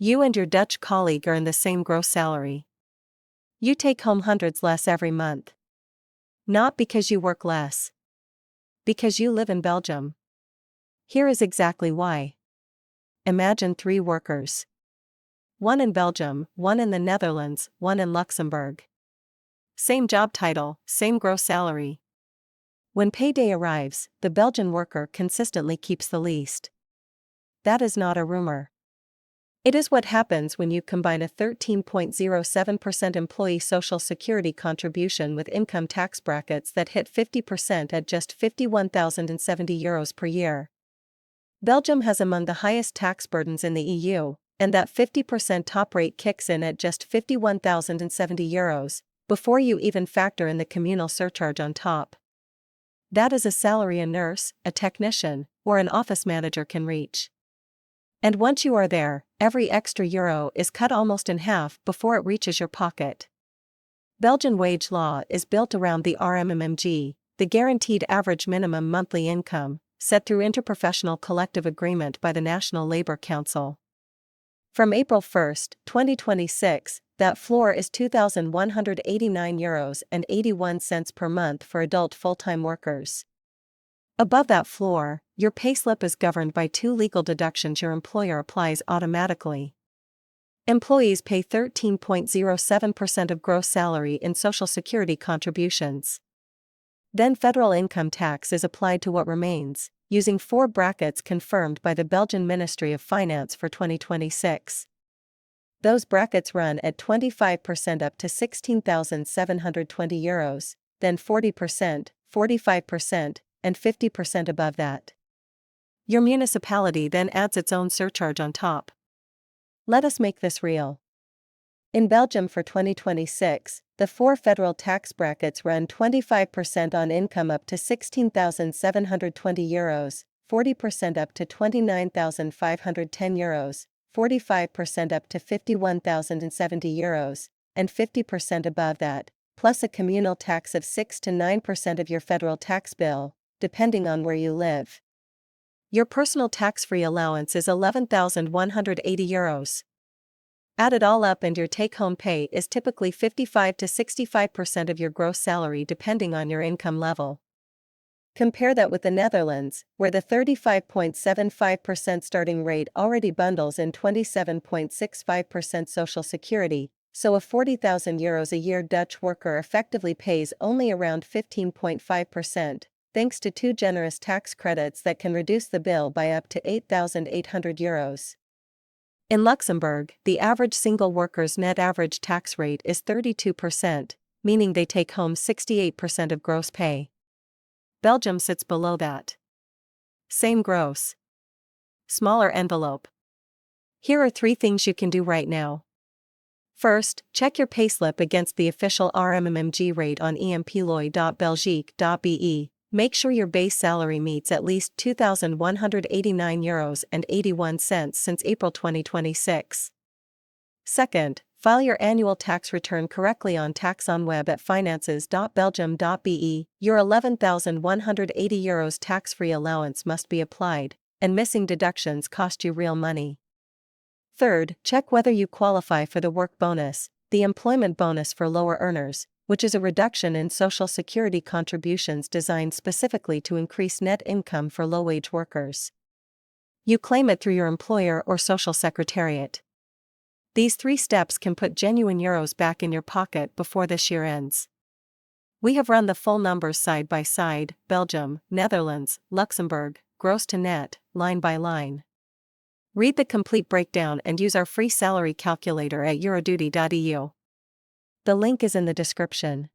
You and your Dutch colleague earn the same gross salary. You take home hundreds less every month. Not because you work less. Because you live in Belgium. Here is exactly why. Imagine 3 workers. One in Belgium, one in the Netherlands, one in Luxembourg. Same job title, same gross salary. When payday arrives, the Belgian worker consistently keeps the least. That is not a rumor. It is what happens when you combine a 13.07% employee social security contribution with income tax brackets that hit 50% at just €51,070 per year. Belgium has among the highest tax burdens in the EU, and that 50% top rate kicks in at just €51,070, before you even factor in the communal surcharge on top. That is a salary a nurse, a technician, or an office manager can reach. And once you are there, every extra euro is cut almost in half before it reaches your pocket. Belgian wage law is built around the RMMG, the guaranteed average minimum monthly income, set through interprofessional collective agreement by the National Labour Council. From April 1, 2026, that floor is €2,189.81 per month for adult full-time workers. Above that floor, your payslip is governed by 2 legal deductions your employer applies automatically. Employees pay 13.07% of gross salary in Social Security contributions. Then federal income tax is applied to what remains, using 4 brackets confirmed by the Belgian Ministry of Finance for 2026. Those brackets run at 25% up to €16,720, then 40%, 45%, and 50% above that. Your municipality then adds its own surcharge on top. Let us make this real. In Belgium for 2026, the 4 federal tax brackets run 25% on income up to €16,720, 40% up to €29,510, 45% up to €51,070, and 50% above that, plus a communal tax of 6 to 9% of your federal tax bill, depending on where you live. Your personal tax-free allowance is €11,180. Add it all up and your take-home pay is typically 55 to 65% of your gross salary depending on your income level. Compare that with the Netherlands, where the 35.75% starting rate already bundles in 27.65% Social Security, so a €40,000 a year Dutch worker effectively pays only around 15.5%. Thanks to 2 generous tax credits that can reduce the bill by up to €8,800. In Luxembourg, the average single worker's net average tax rate is 32%, meaning they take home 68% of gross pay. Belgium sits below that. Same gross. Smaller envelope. Here are 3 things you can do right now. First, check your payslip against the official RMMG rate on employ.belgique.be. Make sure your base salary meets at least €2,189.81 since April 2026. Second, file your annual tax return correctly on taxonweb at finances.belgium.be. Your €11,180 tax-free allowance must be applied, and missing deductions cost you real money. Third, check whether you qualify for the work bonus, the employment bonus for lower earners, which is a reduction in Social Security contributions designed specifically to increase net income for low-wage workers. You claim it through your employer or social secretariat. These 3 steps can put genuine euros back in your pocket before this year ends. We have run the full numbers side by side, Belgium, Netherlands, Luxembourg, gross to net, line by line. Read the complete breakdown and use our free salary calculator at EuroDuty.eu. The link is in the description.